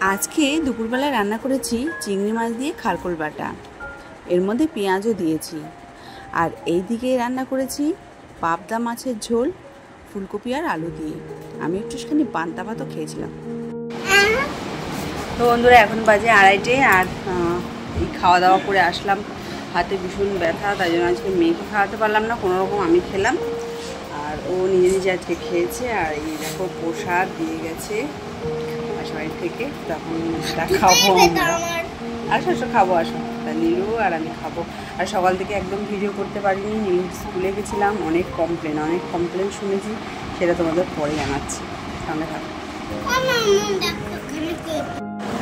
আজকে দুপুরবেলা রান্না করেছি চিংড়ি মাছ দিয়ে খারকোল বাটা, এর মধ্যে পেঁয়াজও দিয়েছি। আর এই দিকে রান্না করেছি পাবদা মাছের ঝোল ফুলকপি আর আলু দিয়ে। আমি একটুখানি পান্তা ভাতও খেয়েছিলাম। তো বন্ধুরা এখন বাজে 2:30 আর এই খাওয়া দাওয়া করে আসলাম। হাতে ভীষণ ব্যথা, তাই জন্য আজকে মেয়েকে খাওয়াতে পারলাম না, কোনোরকম আমি খেলাম আর ও নিজে নিজে আজকে খেয়েছে। আর এই দেখো প্রসাদ দিয়ে গেছে বাড়ি থেকে, তখন খাবো আসো আসো খাবো আসো। তা নীলু আর আমি খাবো। আর সকাল থেকে একদম ভিডিও করতে পারিনি, নীলু স্কুলে গেছিলাম। অনেক কমপ্লেন শুনেছি, সেটা তোমাদের পরে জানাচ্ছি, সামনে থাকো।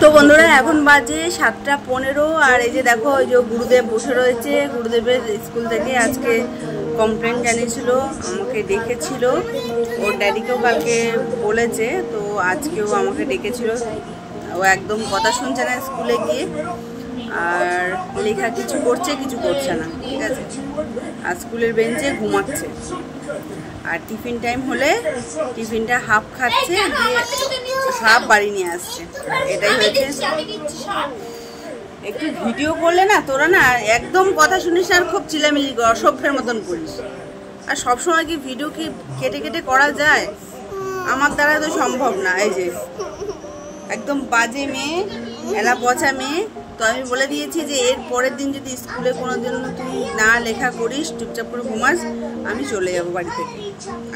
তো বন্ধুরা এখন বাজে 7:15 আর এই যে দেখো ওই যে গুরুদেব বসে রয়েছে। গুরুদেবের স্কুল থেকে আজকে কমপ্লেন জানিয়েছিল, আমাকে ডেকেছিল। ওর ড্যাডিকেও কালকে বলেছে, তো আজকেও আমাকে ডেকেছিল। ও একদম কথা শুনছে না স্কুলে গিয়ে, আর লেখা কিছু করছে না, ঠিক আছে। আর স্কুলের বেঞ্চে ঘুমাচ্ছে। আর টিফিন টাইম হলে টিফিনটা হাফ খাচ্ছে, দিয়ে হাফ বাড়ি নিয়ে আসছে। এটাই হয়েছে। একটু ভিডিও করলে না তোরা না একদম কথা শুনিস আর খুব চিলামিলি অসভ্যের মতন করিস। আর সবসময় কি ভিডিও কি কেটে কেটে করা যায়? আমার দ্বারা তো সম্ভব না। এই যে একদম বাজে মেয়ে, এলা পচা মেয়ে। তো আমি বলে দিয়েছি যে এর পরের দিন যদি স্কুলে কোনো দিন তুই না লেখা করিস, চুপচাপ করে ঘুমাস, আমি চলে যাবো বাড়ি থেকে।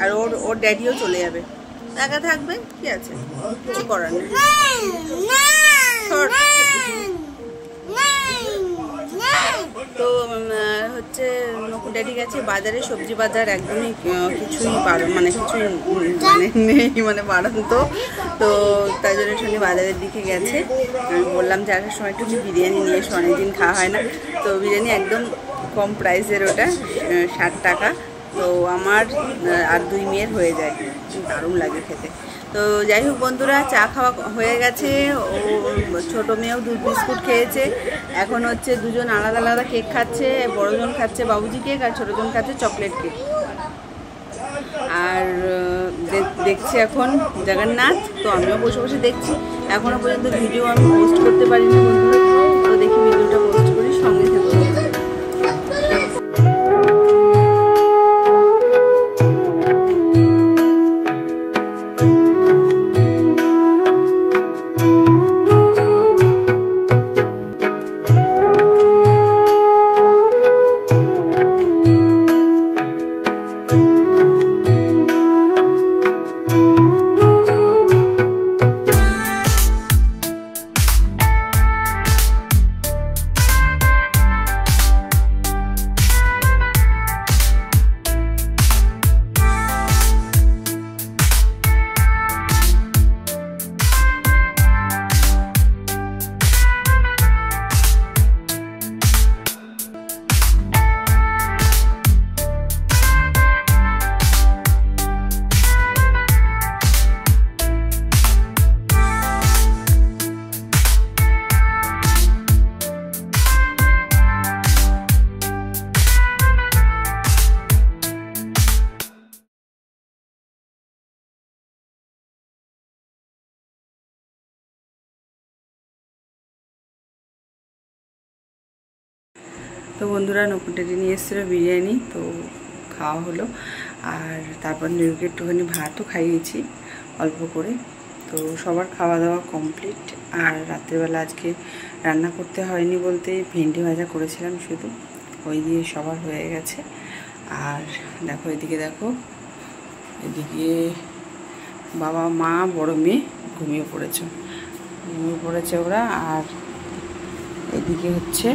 আর ওর ড্যাডিও চলে যাবে, একা থাকবে, কি আছে, কিছু করার নেই। তো হচ্ছে নকুল ড্যাডি গেছে বাজারে, সবজি বাজার, একদমই কিছুই নেই বাড়ন্ত। তো তাই জন্য সঙ্গে বাজারের দিকে গেছে। আমি বললাম যে আসার সময় একটু বিরিয়ানি নিয়ে এসো, অনেকদিন খাওয়া হয় না। তো বিরিয়ানি একদম কম প্রাইসের, ওটা 60 টাকা। তো আমার আর 2 মেয়ের হয়ে যায়, দারুণ লাগে খেতে। তো যাই হোক বন্ধুরা, চা খাওয়া হয়ে গেছে। ও ছোটো মেয়েও দুধ বিস্কুট খেয়েছে। এখন হচ্ছে দুজন আলাদা আলাদা কেক খাচ্ছে। বড়জন খাচ্ছে বাবুজি কেক আর ছোটোজন খাচ্ছে চকলেট কেক। আর দেখছি এখন জগন্নাথ। তো আমিও বসে বসে দেখছি। এখনও পর্যন্ত ভিডিও আমি পোস্ট করতে পারিনি বন্ধুরা। তো দেখি ভিডিওটা পোস্ট করি, সঙ্গে থেকো। তো বন্ধুরা নকুল ড্যাডি নিয়ে এসেছিলো বিরিয়ানি, তো খাওয়া হলো। আর তারপর নীলুকে একটুখানি ভাতও খাইয়েছি অল্প করে। তো সবার খাওয়া দাওয়া কমপ্লিট। আর রাত্রেবেলা আজকে রান্না করতে হয়নি বলতে ভেন্ডি ভাজা করেছিলাম শুধু, ওই দিয়ে সবার হয়ে গেছে। আর দেখো এদিকে দেখো, এদিকে বাবা মা বড় মেয়ে ঘুমিয়ে পড়েছে ওরা। আর এদিকে হচ্ছে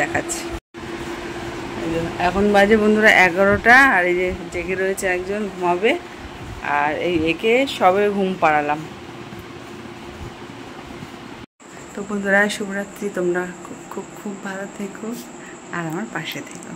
দেখাচ্ছি। এখন বাজে বন্ধুরা 11টা। আর এই যে জেগে রয়েছে একজন, ঘুমাবে। আর একে সবে ঘুম পাড়ালাম। তো বন্ধুরা শুভরাত্রি। তোমরা খুব খুব খুব ভালো থেকো আর আমার পাশে থেকো।